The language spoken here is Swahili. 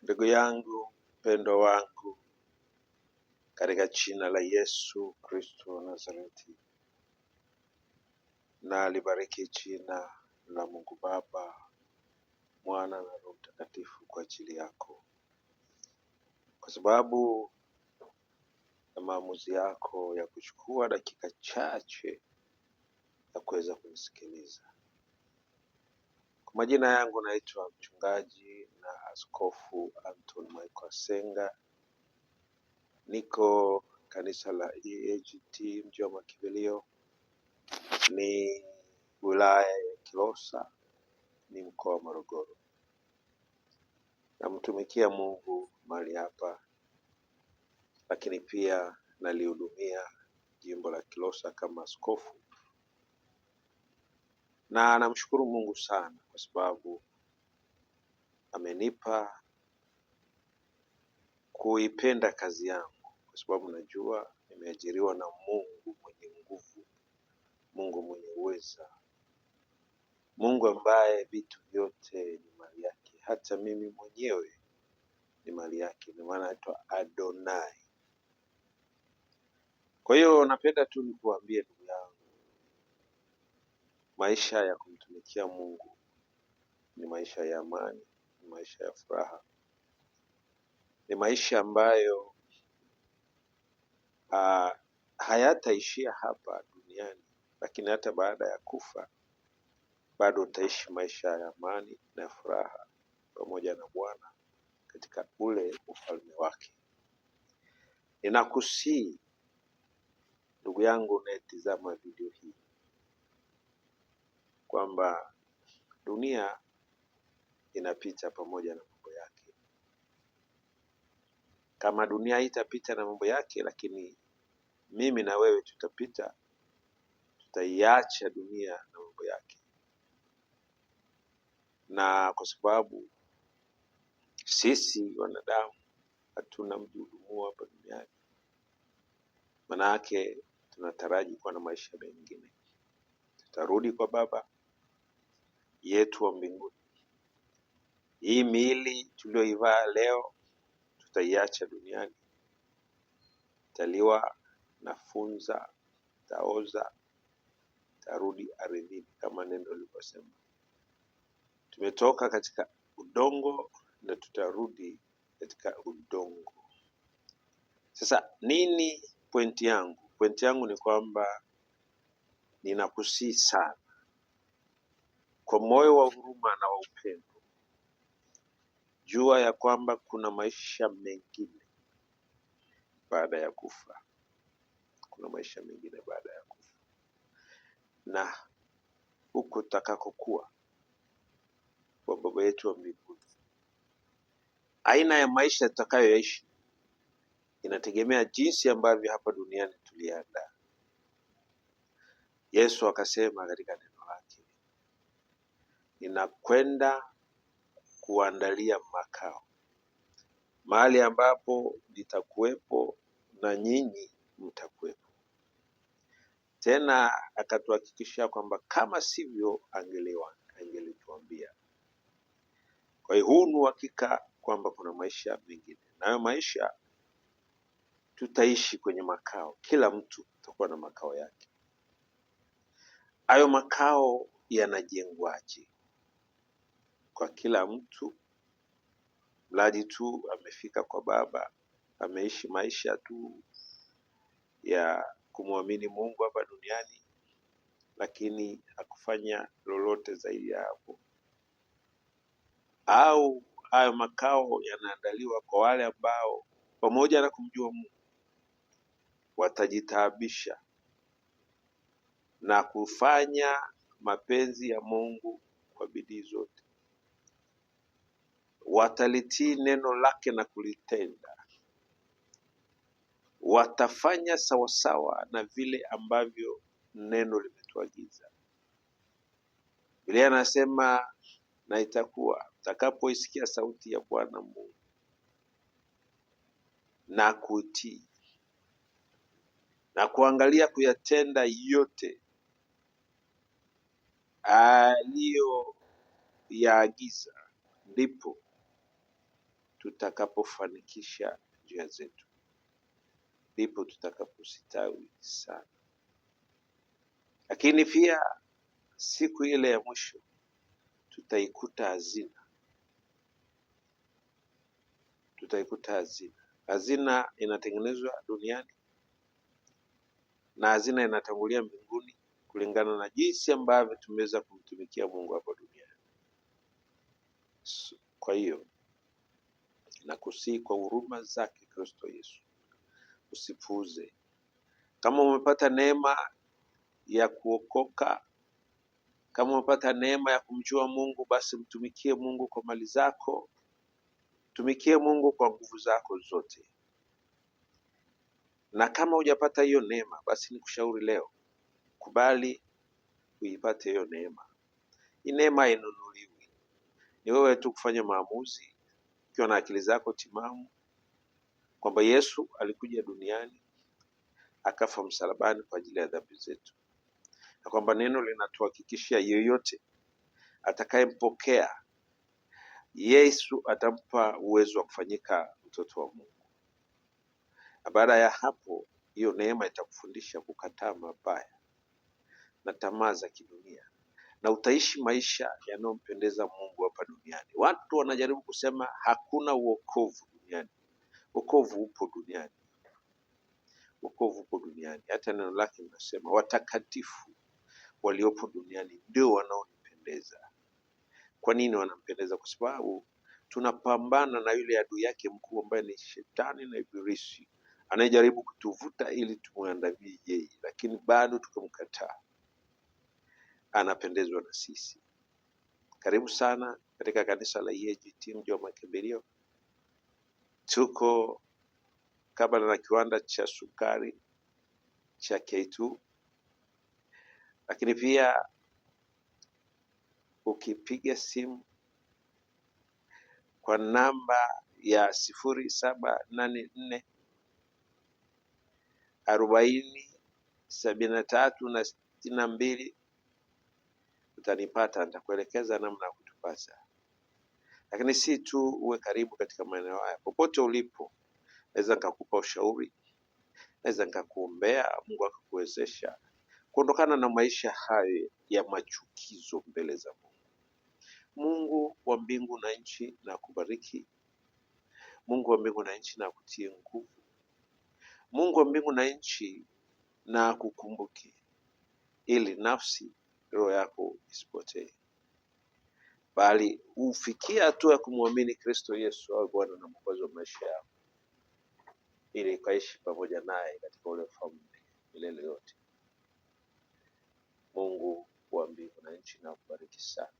Ndugu yangu, mpendwa wangu, katika jina la Yesu Kristo wa Nazareti, na libariki jina la Mungu Baba, Mwana na Roho Mtakatifu kwa ajili yako, kwa sababu ya maamuzi yako ya kuchukua dakika chache ya kuweza kunisikiliza. Kwa majina yangu naitwa mchungaji na askofu Anton Michael Asenga. Niko kanisa la EAGT mji wa Makimbilio, ni wilaya ya Kilosa, ni mkoa wa Morogoro. Namtumikia Mungu mahali hapa, lakini pia nalihudumia jimbo la Kilosa kama askofu. Na namshukuru Mungu sana kwa sababu amenipa kuipenda kazi yangu, kwa sababu najua nimeajiriwa na Mungu mwenye nguvu, Mungu mwenye uweza, Mungu ambaye vitu vyote ni mali yake, hata mimi mwenyewe ni mali yake, ndio maana anaitwa Adonai. Kwa hiyo napenda tu nikuambie ndugu yangu, maisha ya kumtumikia Mungu ni maisha ya amani, ni maisha ya furaha, ni maisha ambayo hayataishia hapa duniani, lakini hata baada ya kufa bado utaishi maisha ya amani na furaha pamoja na Bwana katika ule ufalme wake. Ninakusihi ndugu yangu unayetizama video hii kwamba dunia inapita pamoja na mambo yake. Kama dunia haitapita na mambo yake, lakini mimi na wewe tutapita, tutaiacha dunia na mambo yake. Na kwa sababu sisi wanadamu hatuna mdudumu hapa duniani, maana yake tunataraji kuwa na maisha mengine. Tutarudi kwa Baba yetu wa mbinguni. Hii miili tulioivaa leo tutaiacha duniani, italiwa na funza, taoza, tarudi ardhini kama neno lilivyosema. Tumetoka katika udongo na tutarudi katika udongo. Sasa nini pointi yangu? Pointi yangu ni kwamba ninakusihi sana kwa moyo wa huruma na wa upendo, jua ya kwamba kuna maisha mengine baada ya kufa. Kuna maisha mengine baada ya kufa, na huko tutakakokuwa kwa Baba yetu wa mbinguni, aina ya maisha tutakayoishi inategemea jinsi ambavyo hapa duniani tuliandaa. Yesu akasema katika neno lake, ninakwenda kuandalia makao, mahali ambapo nitakuwepo na nyinyi mtakuwepo. Tena akatuhakikishia kwamba kama sivyo angelituambia. Kwa hiyo huu ni uhakika kwamba kuna maisha mengine, na hayo maisha tutaishi kwenye makao. Kila mtu atakuwa na makao yake. Hayo makao yanajengwaje? Kwa kila mtu, mradi tu amefika kwa Baba, ameishi maisha tu ya kumwamini Mungu hapa duniani, lakini hakufanya lolote zaidi ya hapo. Au hayo makao yanaandaliwa kwa wale ambao pamoja na kumjua Mungu watajitaabisha na kufanya mapenzi ya Mungu kwa bidii zote, watalitii neno lake na kulitenda, watafanya sawasawa na vile ambavyo neno limetuagiza. Biblia anasema, na itakuwa utakapoisikia sauti ya Bwana Mungu na kutii na kuangalia kuyatenda yote aliyoyaagiza, ndipo tutakapofanikisha njia zetu, ndipo tutakapositawi sana. Lakini pia siku ile ya mwisho tutaikuta hazina. Hazina inatengenezwa duniani na hazina inatangulia mbinguni, kulingana na jinsi ambavyo tumeweza kumtumikia Mungu hapa duniani. Kwa hiyo nakusihi kwa huruma zake Kristo Yesu, usipuuze. Kama umepata neema ya kuokoka, kama umepata neema ya kumjua Mungu, basi mtumikie Mungu kwa mali zako, tumikie Mungu kwa nguvu zako zote. Na kama hujapata hiyo neema, basi nikushauri leo, kubali uipate hiyo neema. Hii neema hainunuliwi. Ni wewe tu kufanya maamuzi ukiwa na akili zako timamu kwamba Yesu alikuja duniani akafa msalabani kwa ajili ya dhambi zetu, na kwamba neno linatuhakikishia yeyote atakayempokea Yesu atampa uwezo wa kufanyika mtoto wa Mungu. Na baada ya hapo, hiyo neema itakufundisha kukataa mabaya na tamaa za kidunia, na utaishi maisha yanayompendeza Mungu hapa duniani. Watu wanajaribu kusema hakuna wokovu duniani. Wokovu upo duniani. Wokovu upo duniani. Hata neno lake linasema watakatifu waliopo duniani ndio wanaonipendeza. Kwa nini wanampendeza? Kwa sababu tunapambana na yule adui yake mkuu ambaye ni Shetani na Ibilisi, anayejaribu kutuvuta ili tumuandamie yeye, lakini bado tukamkataa. Anapendezwa na sisi. Karibu sana katika kanisa la EAGT mji wa Makimbilio. Tuko kabla na kiwanda cha sukari cha K2, lakini pia ukipiga simu kwa namba ya 0784 40 73 62 utanipata, nitakuelekeza namna ya kutupata. Lakini si tu uwe karibu katika maeneo haya, popote ulipo naweza nikakupa ushauri, naweza nikakuombea Mungu akakuwezesha kuondokana na maisha hayo ya machukizo mbele za Mungu. Mungu wa mbingu na nchi na kubariki. Mungu wa mbingu na nchi na kutie nguvu. Mungu wa mbingu na nchi na kukumbuke, ili nafsi, roho yako isipotee, bali ufikie hatua ya kumwamini Kristo Yesu awe Bwana na Mwokozi wa maisha yako, ili ukaishi pamoja naye katika ule ufalme milele yote. Mungu wa mbingu na nchi na kubariki sana.